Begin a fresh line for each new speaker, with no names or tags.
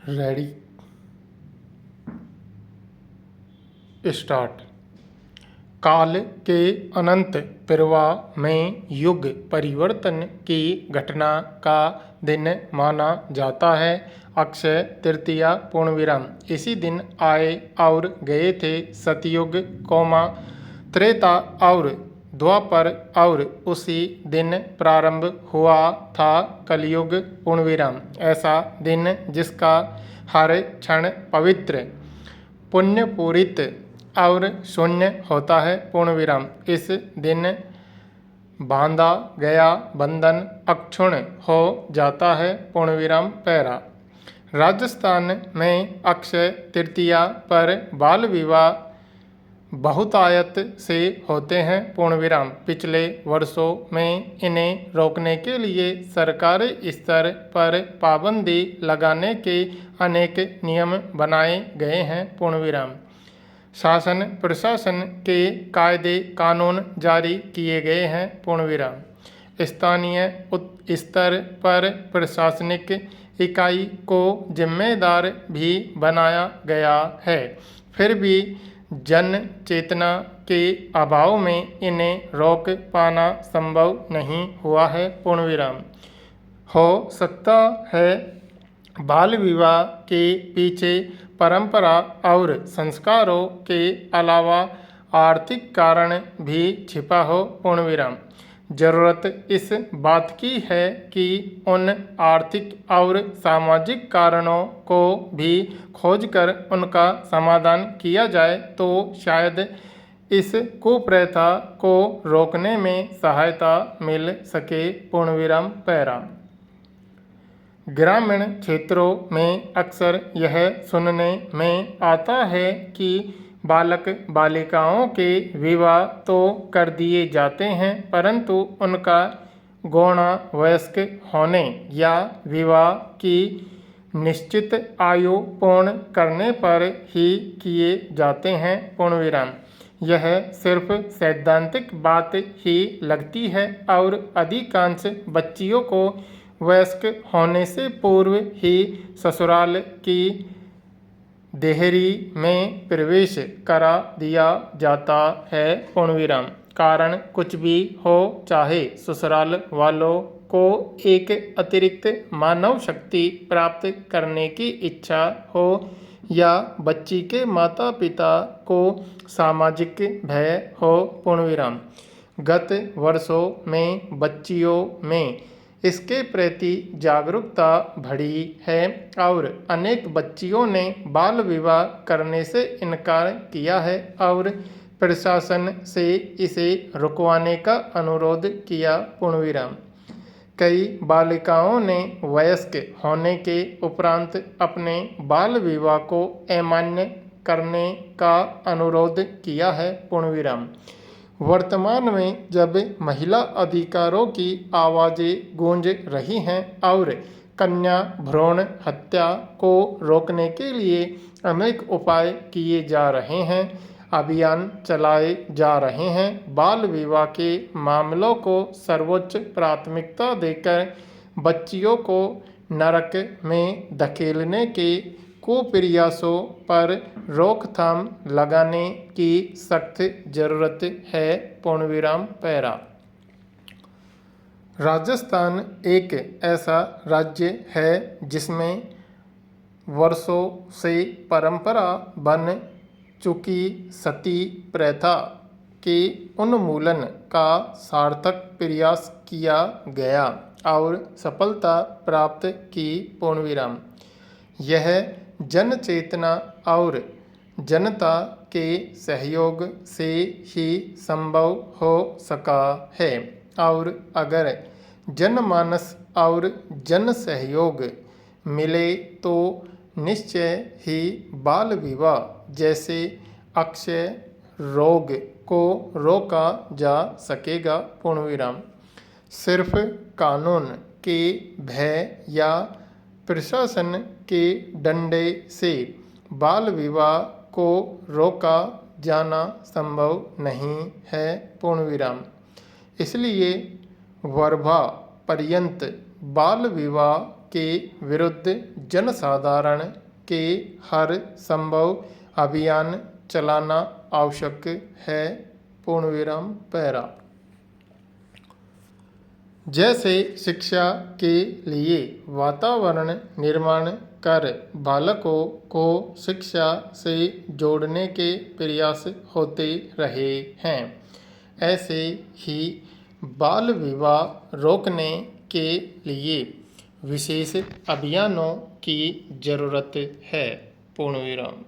Ready start. काल के अनंत प्रवाह में युग परिवर्तन की घटना का दिन माना जाता है अक्षय तृतीया पूर्णविराम। इसी दिन आए और गए थे सतयुग कोमा त्रेता और द्वापर और उसी दिन प्रारंभ हुआ था कलयुग पूर्णविराम। ऐसा दिन जिसका हर क्षण पवित्र पुण्यपूरित और शून्य होता है पूर्णविराम। इस दिन बांधा गया बंधन अक्षुण हो जाता है पूर्णविराम पैरा। राजस्थान में अक्षय तृतीया पर बाल विवाह बहुतायत से होते हैं पूर्णविराम। पिछले वर्षों में इन्हें रोकने के लिए सरकारी स्तर पर पाबंदी लगाने के अनेक नियम बनाए गए हैं पूर्णविराम। शासन प्रशासन के कायदे कानून जारी किए गए हैं पूर्णविराम। स्थानीय स्तर पर प्रशासनिक इकाई को जिम्मेदार भी बनाया गया है। फिर भी जन चेतना के अभाव में इन्हें रोक पाना संभव नहीं हुआ है पूर्णविराम। हो सकता है बाल विवाह के पीछे परंपरा और संस्कारों के अलावा आर्थिक कारण भी छिपा हो पूर्णविराम। जरूरत इस बात की है कि उन आर्थिक और सामाजिक कारणों को भी खोजकर उनका समाधान किया जाए तो शायद इस कुप्रथा को रोकने में सहायता मिल सके पूर्णविराम पैरा। ग्रामीण क्षेत्रों में अक्सर यह सुनने में आता है कि बालक बालिकाओं के विवाह तो कर दिए जाते हैं परंतु उनका गौणा वयस्क होने या विवाह की निश्चित आयु पूर्ण करने पर ही किए जाते हैं पूर्णविराम। यह सिर्फ सैद्धांतिक बात ही लगती है और अधिकांश बच्चियों को वयस्क होने से पूर्व ही ससुराल की देहरी में प्रवेश करा दिया जाता है पूर्णविराम। कारण कुछ भी हो, चाहे ससुराल वालों को एक अतिरिक्त मानव शक्ति प्राप्त करने की इच्छा हो या बच्ची के माता पिता को सामाजिक भय हो पूर्णविराम। गत वर्षों में बच्चियों में इसके प्रति जागरूकता बढ़ी है और अनेक बच्चियों ने बाल विवाह करने से इनकार किया है और प्रशासन से इसे रुकवाने का अनुरोध किया पूर्णविराम। कई बालिकाओं ने वयस्क होने के उपरांत अपने बाल विवाह को अमान्य करने का अनुरोध किया है पूर्णविराम। वर्तमान में जब महिला अधिकारों की आवाज़ें गूंज रही हैं और कन्या भ्रूण हत्या को रोकने के लिए अनेक उपाय किए जा रहे हैं, अभियान चलाए जा रहे हैं, बाल विवाह के मामलों को सर्वोच्च प्राथमिकता देकर बच्चियों को नरक में धकेलने के कुप्रयासों पर रोकथाम लगाने की सख्त जरूरत है पूर्णविराम पैरा। राजस्थान एक ऐसा राज्य है जिसमें वर्षों से परंपरा बन चुकी सती प्रथा के उन्मूलन का सार्थक प्रयास किया गया और सफलता प्राप्त की पूर्णविराम। यह जन चेतना और जनता के सहयोग से ही संभव हो सका है और अगर जनमानस और जन सहयोग मिले तो निश्चय ही बाल विवाह जैसे अक्षय रोग को रोका जा सकेगा पूर्णविराम। सिर्फ कानून के भय या प्रशासन के डंडे से बाल विवाह को रोका जाना संभव नहीं है पूर्णविराम। इसलिए वर्भा पर्यंत बाल विवाह के विरुद्ध जनसाधारण के हर संभव अभियान चलाना आवश्यक है। पूर्ण विराम पैरा। जैसे शिक्षा के लिए वातावरण निर्माण कर बालकों को शिक्षा से जोड़ने के प्रयास होते रहे हैं, ऐसे ही बाल विवाह रोकने के लिए विशेष अभियानों की जरूरत है। पूर्ण विराम।